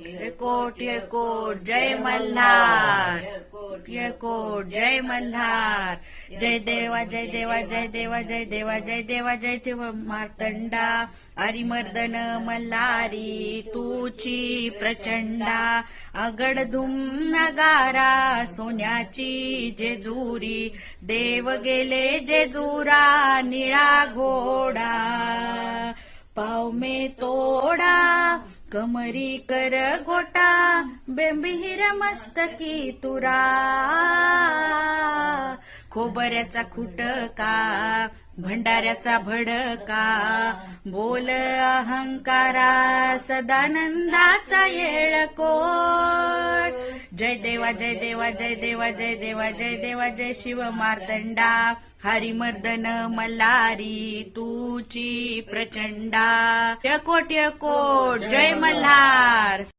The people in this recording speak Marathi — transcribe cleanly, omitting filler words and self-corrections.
येळकोट येळकोट जय मल्हार. येळकोट जय मल्हार. जय देवा जय देवा जय देवा जय देवा जय देवा जय देव मार्तंडा. हरिमर्दन मल्हारी तूची प्रचंडा. अगडधुम नगारा सोन्याची जेजुरी. देव गेले जेजुरा निळा घोडा. पाव में तोडा कमरी कर गोटा. बेंबीर मस्तकी तुरा. खोबऱ्याचा खुटका भंडाऱ्याचा भडका. बोल अहंकारा सदानंदाचा येळकोट. जय देवा जय देवा जय देवा जय देवा जय देवा जय शिव मार्तंडा. हरिमर्दन मल्हारी तूची प्रचंडा. येळकोट येळकोट जय मल्हार.